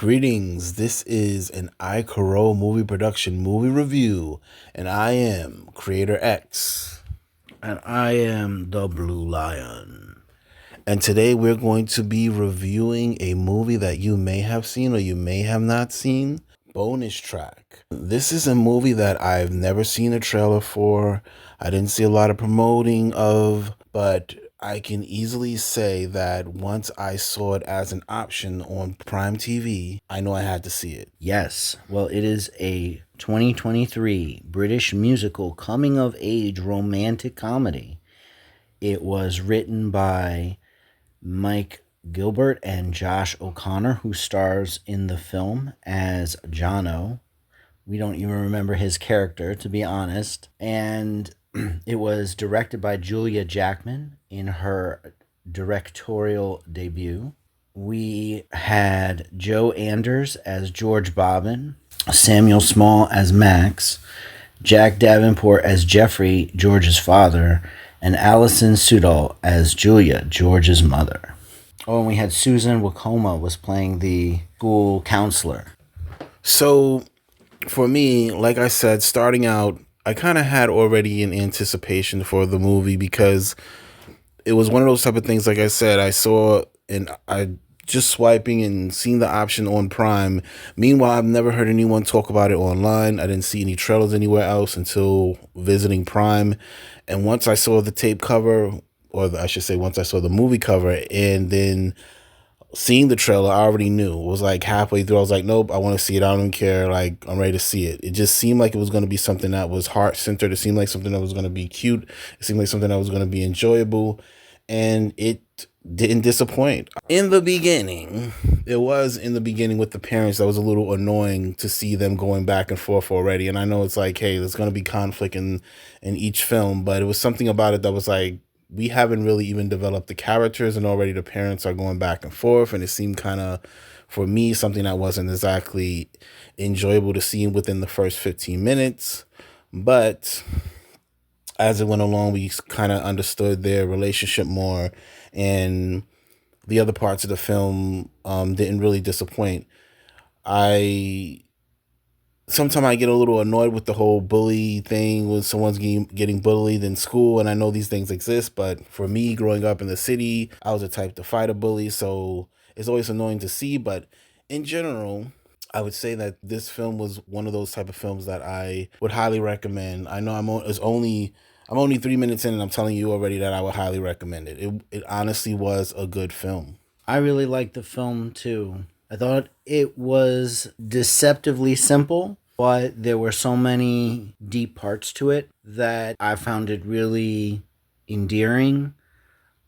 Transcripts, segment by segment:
Greetings. This is an iCaro movie production movie review, and I am Creator X. And I am the Blue Lion. And today we're going to be reviewing a movie that you may have seen or you may have not seen. Bonus track. This is a movie that I've never seen a trailer for. I didn't see a lot of promoting of, but I can easily say that once I saw it as an option on Prime TV, I know I had to see it. Yes, well, it is a 2023 British musical coming of age romantic comedy. It was written by Mike Gilbert and Josh O'Connor, who stars in the film as Jono. We don't even remember his character, to be honest. And it was directed by Julia Jackman in her directorial debut. We had Joe Anders as George Bobbin, Samuel Small as Max, Jack Davenport as Jeffrey, George's father, and Alison Sudol as Julia, George's mother. Oh, and we had Susan Wokoma was playing the school counselor. So, for me, like I said, starting out, I kind of had already an anticipation for the movie because it was one of those type of things. Like I said, I saw and I just swiping and seeing the option on Prime. Meanwhile, I've never heard anyone talk about it online. I didn't see any trailers anywhere else until visiting Prime. And once I saw the tape cover, or I should say, once I saw the movie cover, and then seeing the trailer, I already knew. It was like halfway through, I was like, nope, I want to see it. I don't even care. Like, I'm ready to see it. It just seemed like it was going to be something that was heart-centered. It seemed like something that was going to be cute. It seemed like something that was going to be enjoyable. And it didn't disappoint. In the beginning, with the parents, that was a little annoying to see them going back and forth already. And I know it's like, hey, there's going to be conflict in each film, but it was something about it that was like, we haven't really even developed the characters, and already the parents are going back and forth, and it seemed kind of, for me, something that wasn't exactly enjoyable to see within the first 15 minutes. But as it went along, we kind of understood their relationship more, and the other parts of the film didn't really disappoint. I Sometimes I get a little annoyed with the whole bully thing when someone's getting bullied in school, and I know these things exist, but for me, growing up in the city, I was the type to fight a bully, so it's always annoying to see. But in general, I would say that this film was one of those type of films that I would highly recommend. I know I'm only 3 minutes in, and I'm telling you already that I would highly recommend it. It honestly was a good film. I really liked the film too. I thought it was deceptively simple, but there were so many deep parts to it that I found it really endearing.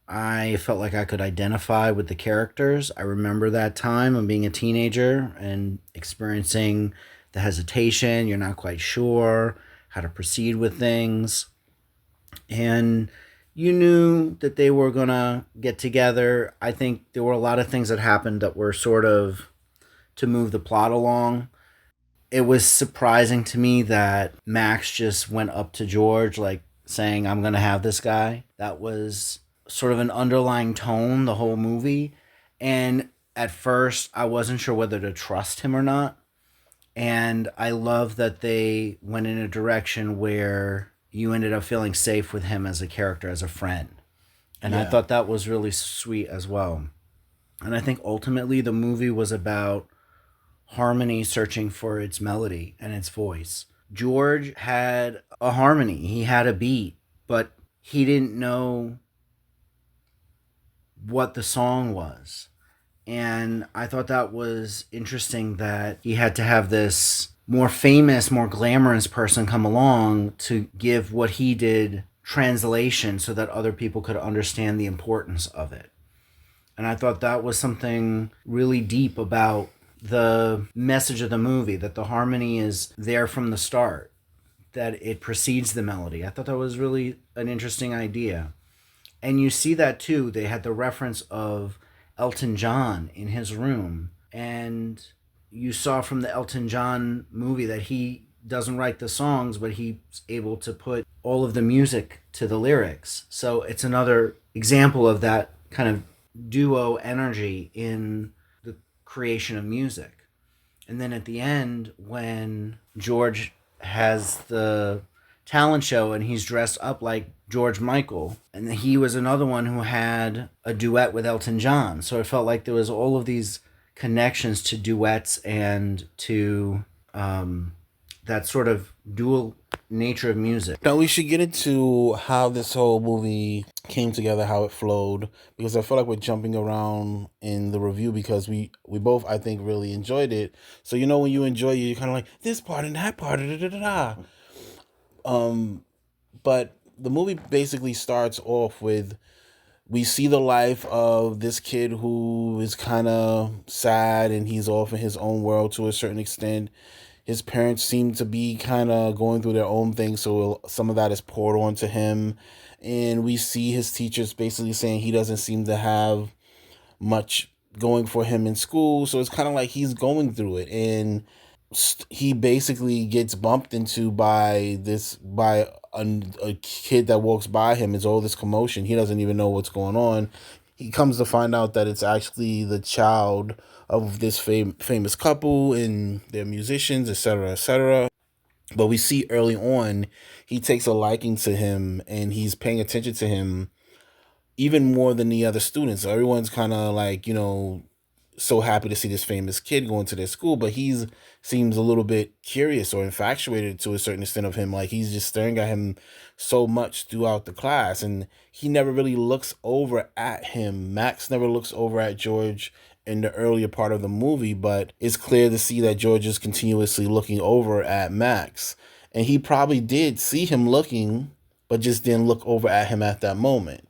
I felt like I could identify with the characters. I remember that time of being a teenager and experiencing the hesitation. You're not quite sure how to proceed with things. And you knew that they were going to get together. I think there were a lot of things that happened that were sort of to move the plot along. It was surprising to me that Max just went up to George, like saying, I'm going to have this guy. That was sort of an underlying tone the whole movie. And at first, I wasn't sure whether to trust him or not. And I love that they went in a direction where you ended up feeling safe with him as a character, as a friend. And I thought that was really sweet as well. And I think ultimately the movie was about harmony searching for its melody and its voice. George had a harmony, he had a beat, but he didn't know what the song was. And I thought that was interesting that he had to have this more famous, more glamorous person come along to give what he did translation so that other people could understand the importance of it. And I thought that was something really deep about the message of the movie, that the harmony is there from the start, that it precedes the melody. I thought that was really an interesting idea. And you see that too. They had the reference of Elton John in his room. And you saw from the Elton John movie that he doesn't write the songs, but he's able to put all of the music to the lyrics. So it's another example of that kind of duo energy in the creation of music. And then at the end, when George has the talent show and he's dressed up like George Michael, and he was another one who had a duet with Elton John. So it felt like there was all of these connections to duets and to that sort of dual nature of music. Now we should get into how this whole movie came together, how it flowed, because I feel like we're jumping around in the review because we both I think really enjoyed it. So you know when you enjoy it, you're kind of like this part and that part, da, da, da, da. But the movie basically starts off with we see the life of this kid who is kind of sad and he's off in his own world to a certain extent. His parents seem to be kind of going through their own thing, so some of that is poured onto him. And we see his teachers basically saying he doesn't seem to have much going for him in school, so it's kind of like he's going through it. And he basically gets bumped into by a kid that walks by him. It's all this commotion. He doesn't even know what's going on. He comes to find out that it's actually the child of this famous couple and they're musicians, etc., etc. But we see early on he takes a liking to him and he's paying attention to him even more than the other students. So everyone's kind of like, so happy to see this famous kid going to their school, but he's seems a little bit curious or infatuated to a certain extent of him. Like he's just staring at him so much throughout the class, and he never really looks over at him. Max never looks over at George in the earlier part of the movie, but it's clear to see that George is continuously looking over at Max, and he probably did see him looking, but just didn't look over at him at that moment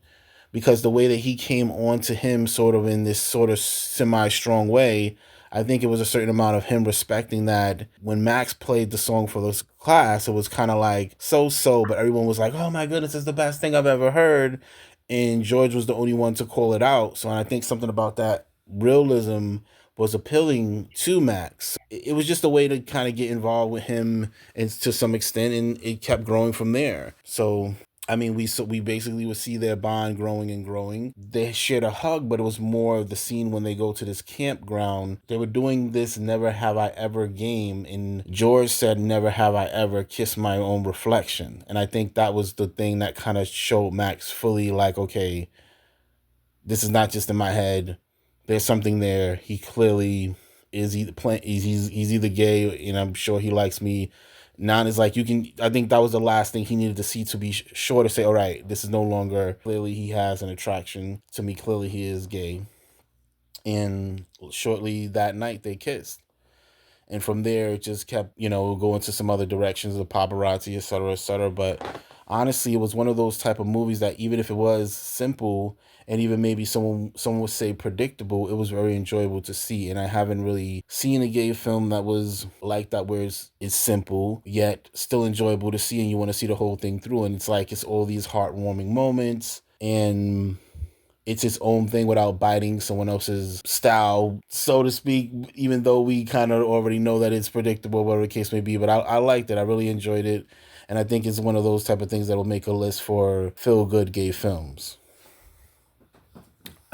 because the way that he came on to him sort of in this sort of semi-strong way, I think it was a certain amount of him respecting that when Max played the song for this class, it was kind of like so, but everyone was like, oh my goodness, it's the best thing I've ever heard. And George was the only one to call it out. So I think something about that realism was appealing to Max. It was just a way to kind of get involved with him and to some extent, and it kept growing from there. So I mean, we basically would see their bond growing and growing. They shared a hug, but it was more of the scene when they go to this campground. They were doing this "Never Have I Ever" game, and George said, "Never have I ever kissed my own reflection." And I think that was the thing that kind of showed Max fully, like, okay, this is not just in my head. There's something there. He clearly is either he's either gay, and I'm sure he likes me. Nan is like you can. I think that was the last thing he needed to see to be sure to say, all right, this is no longer clearly he has an attraction to me. Clearly he is gay. And shortly that night they kissed. And from there it just kept going to some other directions, the paparazzi, etc., etc. But honestly, it was one of those type of movies that even if it was simple and even maybe someone would say predictable, it was very enjoyable to see. And I haven't really seen a gay film that was like that, where it's simple yet still enjoyable to see and you want to see the whole thing through. And it's like it's all these heartwarming moments, and it's its own thing without biting someone else's style, so to speak, even though we kind of already know that it's predictable, whatever the case may be. But I liked it. I really enjoyed it. And I think it's one of those type of things that will make a list for feel-good gay films.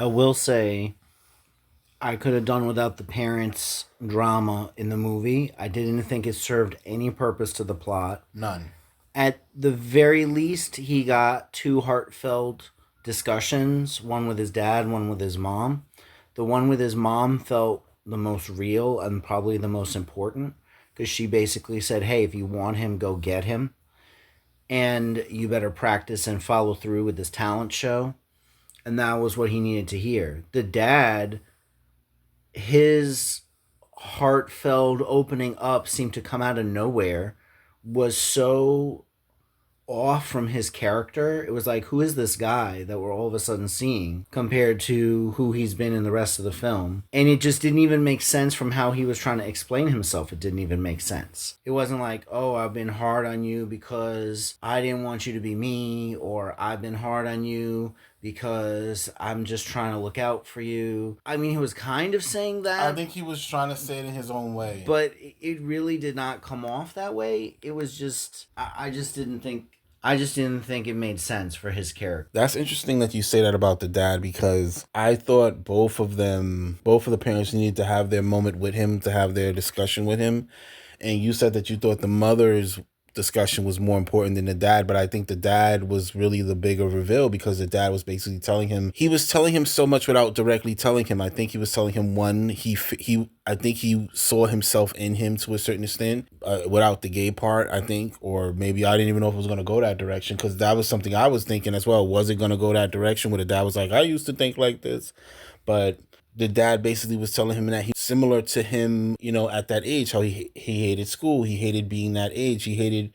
I will say I could have done without the parents' drama in the movie. I didn't think it served any purpose to the plot. None. At the very least, he got two heartfelt discussions, one with his dad, one with his mom. The one with his mom felt the most real and probably the most important because she basically said, hey, if you want him, go get him. And you better practice and follow through with this talent show. And that was what he needed to hear. The dad, his heartfelt opening up seemed to come out of nowhere, was so off from his character. It was like, who is this guy that we're all of a sudden seeing compared to who he's been in the rest of the film? And it just didn't even make sense from how he was trying to explain himself. It didn't even make sense. It wasn't like, oh, I've been hard on you because I didn't want you to be me, or I've been hard on you because I'm just trying to look out for you. I mean, he was kind of saying that. I think he was trying to say it in his own way. But it really did not come off that way. It was just, I just didn't think I just didn't think it made sense for his character. That's interesting that you say that about the dad, because I thought both of the parents needed to have their moment with him, to have their discussion with him. And you said that you thought the mother's discussion was more important than the dad, but I think the dad was really the bigger reveal, because the dad was basically telling him, he was telling him so much without directly telling him. I think he was telling him, one, I think he saw himself in him to a certain extent, without the gay part, I think. Or maybe I didn't even know if it was going to go that direction, because that was something I was thinking as well. Was it going to go that direction where the dad was like, I used to think like this? But the dad basically was telling him that he similar to him, at that age, how he hated school, he hated being that age, he hated,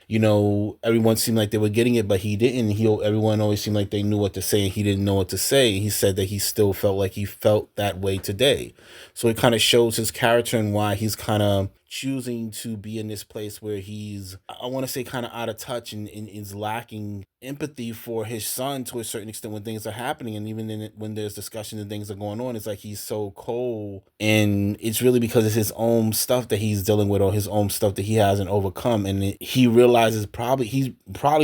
everyone seemed like they were getting it, but he didn't. Everyone always seemed like they knew what to say, and he didn't know what to say. He said that he still felt like he felt that way today. So it kind of shows his character and why he's kind of choosing to be in this place where he's, I want to say, kind of out of touch, and is lacking empathy for his son to a certain extent when things are happening. And even when there's discussion and things are going on, it's like he's so cold, and it's really because it's his own stuff that he's dealing with, or his own stuff that he hasn't overcome. And he realizes, probably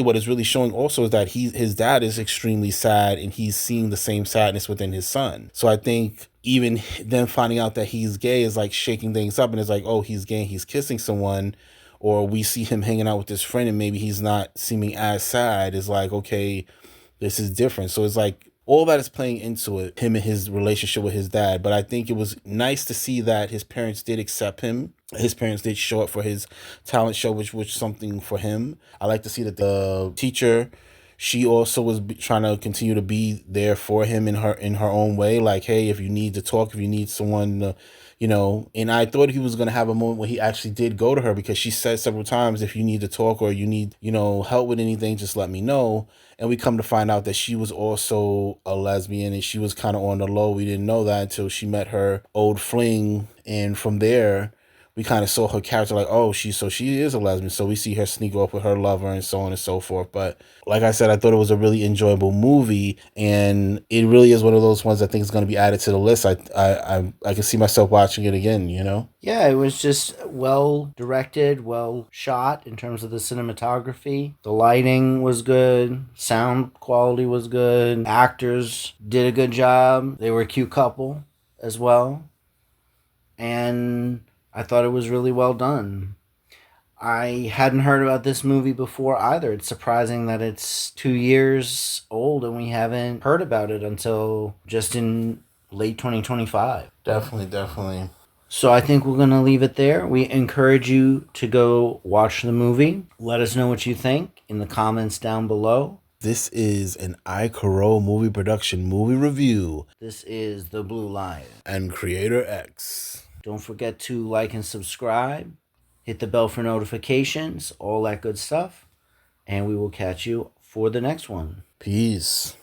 what is really showing also is that his dad is extremely sad, and he's seeing the same sadness within his son. So I think even them finding out that he's gay is like shaking things up, and it's like, oh, he's gay, he's kissing someone. Or we see him hanging out with his friend, and maybe he's not seeming as sad. Is like, okay, this is different. So it's like all that is playing into it, him and his relationship with his dad. But I think it was nice to see that his parents did accept him. His parents did show up for his talent show, which was something for him. I like to see that the teacher, she also was trying to continue to be there for him in her own way. Like, hey, if you need to talk, if you need someone to, and I thought he was going to have a moment where he actually did go to her, because she said several times, if you need to talk, or you need, help with anything, just let me know. And we come to find out that she was also a lesbian, and she was kind of on the low. We didn't know that until she met her old fling. And from there, we kind of saw her character, like, oh, she is a lesbian. So we see her sneak off with her lover, and so on and so forth. But like I said, I thought it was a really enjoyable movie, and it really is one of those ones I think is going to be added to the list. I can see myself watching it again. Yeah, it was just well directed, well shot in terms of the cinematography. The lighting was good, sound quality was good, actors did a good job. They were a cute couple as well. And I thought it was really well done. I hadn't heard about this movie before either. It's surprising that it's 2 years old and we haven't heard about it until just in late 2025. Definitely, definitely. So I think we're going to leave it there. We encourage you to go watch the movie. Let us know what you think in the comments down below. This is an iCarol movie production movie review. This is The Blue Line. And Creator X. Don't forget to like and subscribe. Hit the bell for notifications, all that good stuff. And we will catch you for the next one. Peace.